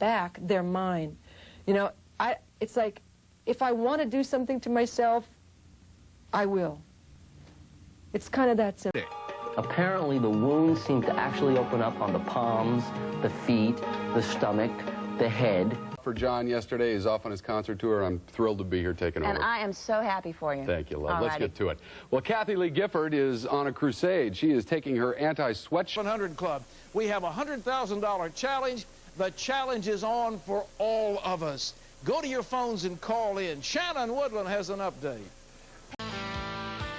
back, they're mine. You know, it's like, if I want to do something to myself, I will. It's kind of that simple. Apparently, the wounds seem to actually open up on the palms, the feet, the stomach, the head. For John yesterday, he's off on his concert tour, and I'm thrilled to be here taking over. And I am so happy for you. Thank you, love. Alrighty. Let's get to it. Well, Kathy Lee Gifford is on a crusade. She is taking her anti-sweat... 700 Klub. We have a $100,000 challenge. The challenge is on for all of us. Go to your phones and call in. Shannon Woodland has an update.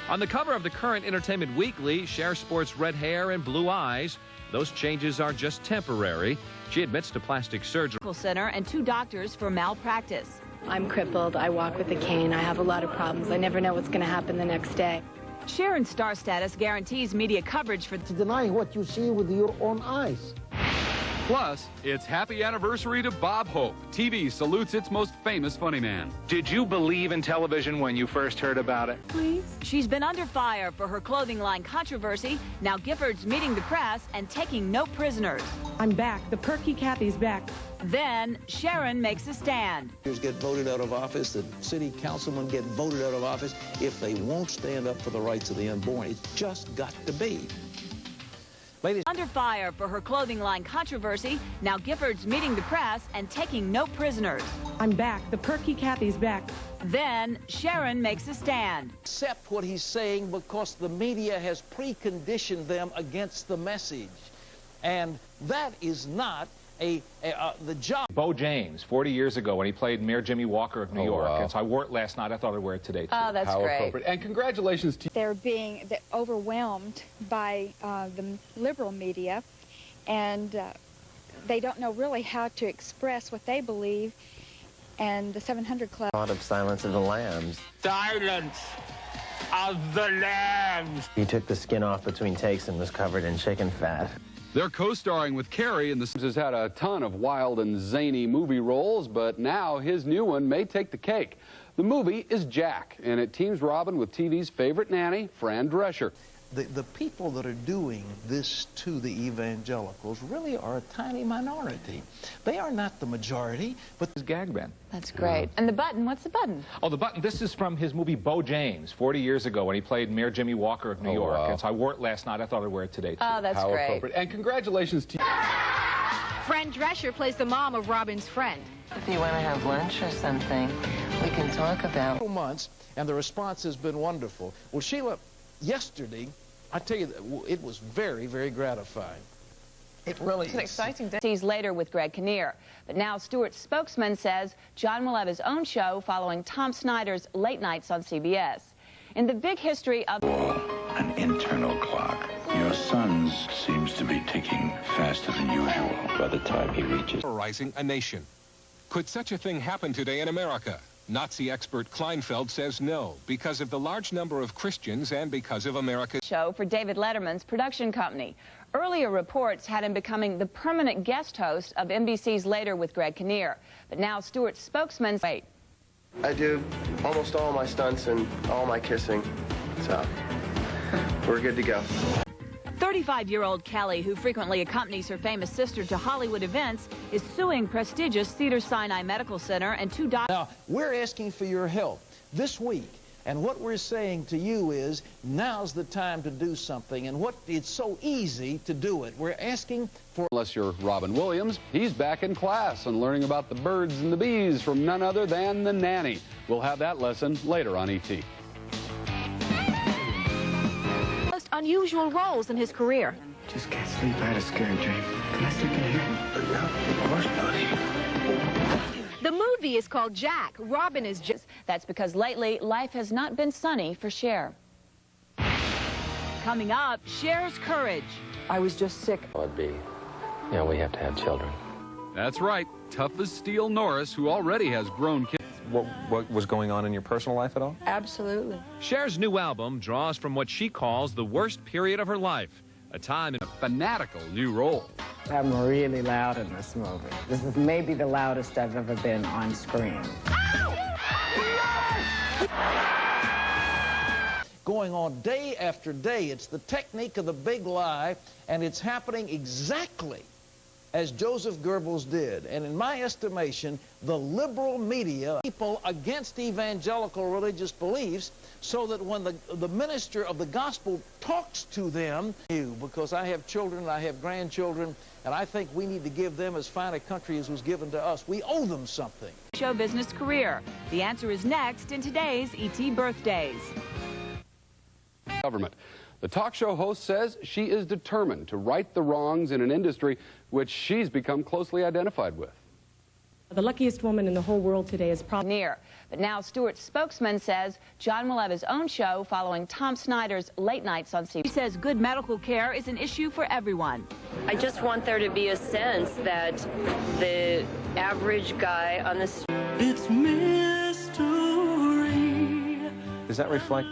On the cover of the current Entertainment Weekly, Cher sports red hair and blue eyes. Those changes are just temporary. She admits to plastic surgery. Center and 2 doctors for malpractice. I'm crippled. I walk with a cane. I have a lot of problems. I never know what's going to happen the next day. Sharon's star status guarantees media coverage for... To deny what you see with your own eyes. Plus, it's happy anniversary to Bob Hope. TV salutes its most famous funny man. Did you believe in television when you first heard about it? Please. She's been under fire for her clothing line controversy. Now Gifford's meeting the press and taking no prisoners. I'm back. The perky Kathy's back. Then Sharon makes a stand. Get voted out of office. The city councilmen get voted out of office if they won't stand up for the rights of the unborn. It's just got to be. Ladies. Under fire for her clothing line controversy. Now Gifford's meeting the press and taking no prisoners. I'm back. The perky Kathy's back. Then Sharon makes a stand. Accept what he's saying because the media has preconditioned them against the message. And that is not the job. Bo James, 40 years ago, when he played Mayor Jimmy Walker of New York. Wow. And so I wore it last night. I thought I'd wear it today, too. Oh, that's How great. appropriate. And congratulations to you. They're being overwhelmed by the liberal media, and they don't know really how to express what they believe. And the 700 Klub. A lot of Silence of the Lambs. Silence of the Lambs. He took the skin off between takes and was covered in chicken fat. They're co-starring with Carrie, and the has had a ton of wild and zany movie roles, but now his new one may take the cake. The movie is Jack, and it teams Robin with TV's favorite nanny, Fran Drescher. The people that are doing this to the evangelicals really are a tiny minority. They are not the majority, but... His gag band. That's great. And the button, what's the button? Oh, the button. This is from his movie Bo James, 40 years ago, when he played Mayor Jimmy Walker of New York. Wow. And so I wore it last night. I thought I'd wear it today, too. Oh, that's How great. appropriate. And congratulations to you. Fran Drescher plays the mom of Robin's friend. If you want to have lunch or something, we can talk about... months, and the response has been wonderful. Well, Sheila, yesterday, I tell you, it was very, very gratifying. It really is. It's an exciting day. He's later with Greg Kinnear. But now Stewart's spokesman says John will have his own show following Tom Snyder's late nights on CBS. In the big history of... An internal clock. Your son's seems to be ticking faster than usual. By the time he reaches... Terrorizing a nation. Could such a thing happen today in America? Nazi expert Kleinfeld says no, because of the large number of Christians and because of America's show for David Letterman's production company. Earlier reports had him becoming the permanent guest host of NBC's Later with Greg Kinnear. But now Stewart's spokesman... Wait. I do almost all my stunts and all my kissing, so we're good to go. 35-year-old Kelly, who frequently accompanies her famous sister to Hollywood events, is suing prestigious Cedars-Sinai Medical Center and 2 doctors. Now, we're asking for your help this week, and what we're saying to you is now's the time to do something, and it's so easy to do it. We're asking for... Unless you're Robin Williams, he's back in class and learning about the birds and the bees from none other than the nanny. We'll have that lesson later on ET. Unusual roles in his career. Just can't sleep. I had a scary dream. Can I sleep in here? No, of course not. The movie is called Jack. Robin is just... That's because lately, life has not been sunny for Cher. Coming up, Cher's courage. I was just sick. It'd be, we have to have children. That's right, tough as steel Norris, who already has grown kids. What was going on in your personal life at all? Absolutely. Cher's new album draws from what she calls the worst period of her life, a time in a Fanatical new role. I'm really loud in this movie. This is maybe the loudest I've ever been on screen. Going on day after day. It's the technique of the big lie, and it's happening exactly as Joseph Goebbels did. And in my estimation, the liberal media, people against evangelical religious beliefs, so that when the minister of the gospel talks to them, because I have children, I have grandchildren, and I think we need to give them as fine a country as was given to us. We owe them something. Show business career. The answer is next in today's E.T. Birthdays. Government. The talk show host says she is determined to right the wrongs in an industry which she's become closely identified with. The luckiest woman in the whole world today is probably near. But now Stewart's spokesman says John will have his own show following Tom Snyder's late nights on CBS. He says good medical care is an issue for everyone. I just want there to be a sense that the average guy on the street. It's mystery. Does that reflect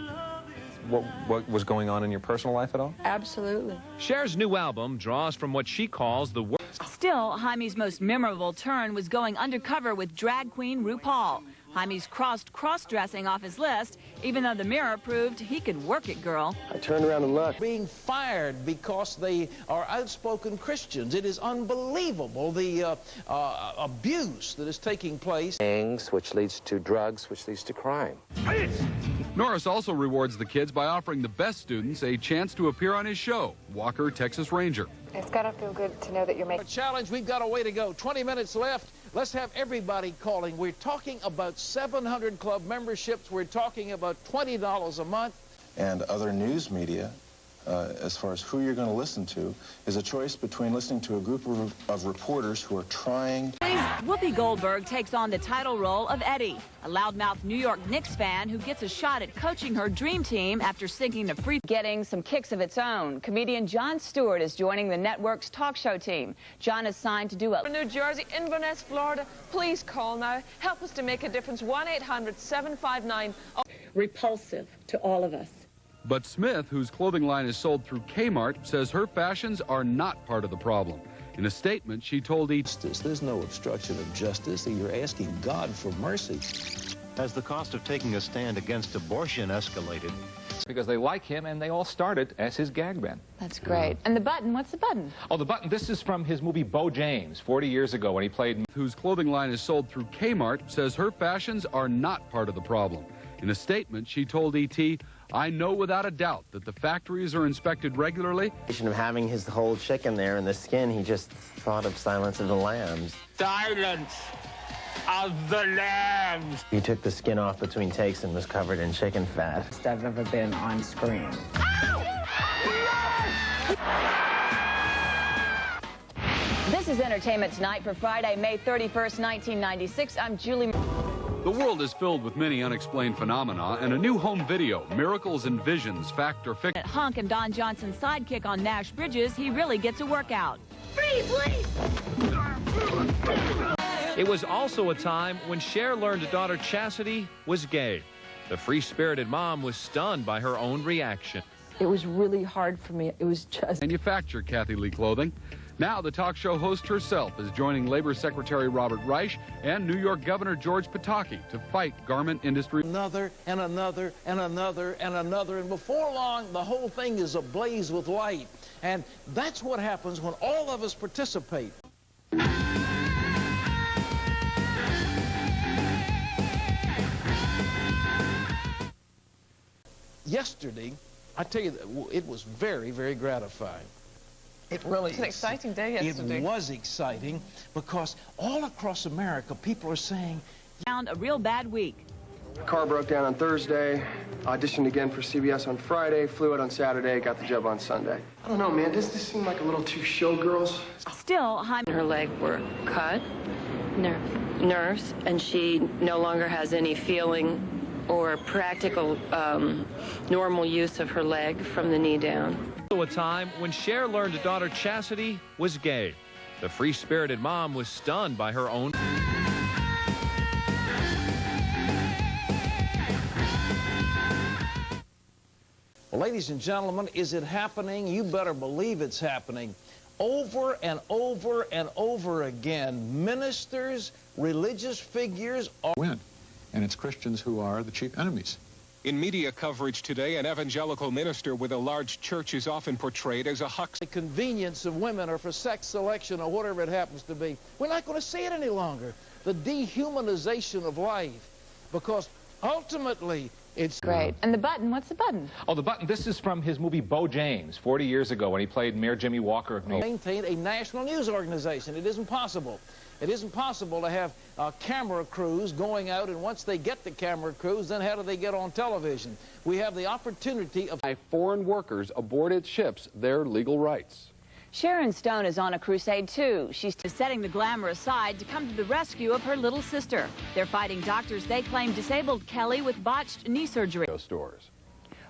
what was going on in your personal life at all? Absolutely. Cher's new album draws from what she calls the Still, Jaime's most memorable turn was going undercover with drag queen RuPaul. Jaime's crossed cross-dressing off his list, even though the Mirror proved he could work it, girl. I turned around and looked. Being fired because they are outspoken Christians. It is unbelievable, the abuse that is taking place. Gangs, which leads to drugs, which leads to crime. Norris also rewards the kids by offering the best students a chance to appear on his show, Walker, Texas Ranger. It's got to feel good to know that you're making a challenge. We've got a way to go. 20 minutes left. Let's have everybody calling. We're talking about 700 Klub memberships. We're talking about $20 a month. And other news media, as far as who you're going to listen to, is a choice between listening to a group of reporters who are trying. Whoopi Goldberg takes on the title role of Eddie, a loudmouth New York Knicks fan who gets a shot at coaching her dream team after sinking the free. Getting some kicks of its own. Comedian Jon Stewart is joining the network's talk show team. Jon is signed to do a New Jersey, Inverness, Florida. Please call now. Help us to make a difference. 1-800-759. repulsive to all of us. But Smith, whose clothing line is sold through Kmart, says her fashions are not part of the problem. In a statement, she told There's no obstruction of justice. You're asking God for mercy. As the cost of taking a stand against abortion escalated. Because they like him, and they all started as his gag men. That's great. And the button, what's the button? Oh, the button, this is from his movie Bo James, 40 years ago when he played... Whose clothing line is sold through Kmart, says her fashions are not part of the problem. In a statement, she told E.T., I know without a doubt that the factories are inspected regularly. Of having his whole chicken there in the skin, he just thought of Silence of the Lambs. Silence of the Lambs. He took the skin off between takes and was covered in chicken fat. I've ever been on screen. This is Entertainment Tonight for Friday, May 31st, 1996. I'm Julie. The world is filled with many unexplained phenomena, and a new home video, Miracles and Visions, Fact or Fiction. Hunk and Don Johnson's sidekick on Nash Bridges, he really gets a workout. Freeze, please! It was also a time when Cher learned daughter Chastity was gay. The free-spirited mom was stunned by her own reaction. It was really hard for me. It was just... Manufacture Kathy Lee clothing. Now the talk show host herself is joining Labor Secretary Robert Reich and New York Governor George Pataki to fight garment industry. Another and another and another and another, and before long the whole thing is ablaze with light. And that's what happens when all of us participate. Yesterday, I tell you, it was very, very gratifying. It really It's an exciting day yesterday. It was exciting because all across America, people are saying... Found a real bad week. Car broke down on Thursday, auditioned again for CBS on Friday, flew out on Saturday, got the job on Sunday. I don't know, man, does this seem like a little too showgirls? Still, Her leg were cut, nerves, and she no longer has any feeling or practical normal use of her leg from the knee down. A time when Cher learned daughter Chastity was gay. The free-spirited mom was stunned by her own... Well, ladies and gentlemen, is it happening? You better believe it's happening. Over and over and over again, ministers, religious figures are... Win. And it's Christians who are the chief enemies. In media coverage today, an evangelical minister with a large church is often portrayed as a huckster. The convenience of women or for sex selection or whatever it happens to be. We're not going to see it any longer. The dehumanization of life, because ultimately it's great. And the button, what's the button? Oh, the button, this is from his movie Bo James, 40 years ago when he played Mayor Jimmy Walker of New York. Maintain a national news organization. It isn't possible. It isn't possible to have camera crews going out, and once they get the camera crews, then how do they get on television? We have the opportunity of foreign workers aboard its ships their legal rights. Sharon Stone is on a crusade, too. She's setting the glamour aside to come to the rescue of her little sister. They're fighting doctors they claim disabled Kelly with botched knee surgery. Stores.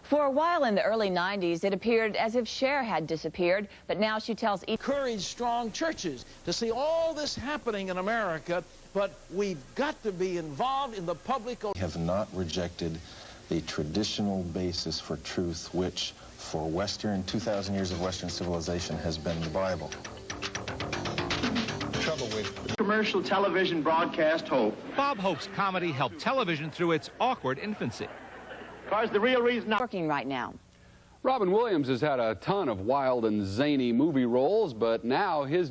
For a while in the early 90s, it appeared as if Cher had disappeared, but now she tells... Encourage strong churches to see all this happening in America, but we've got to be involved in the public... We have not rejected the traditional basis for truth, which for 2,000 years of Western civilization has been the Bible. Trouble with commercial television broadcast Hope. Bob Hope's comedy helped television through its awkward infancy. Because the real reason I'm working right now. Robin Williams has had a ton of wild and zany movie roles, but now his new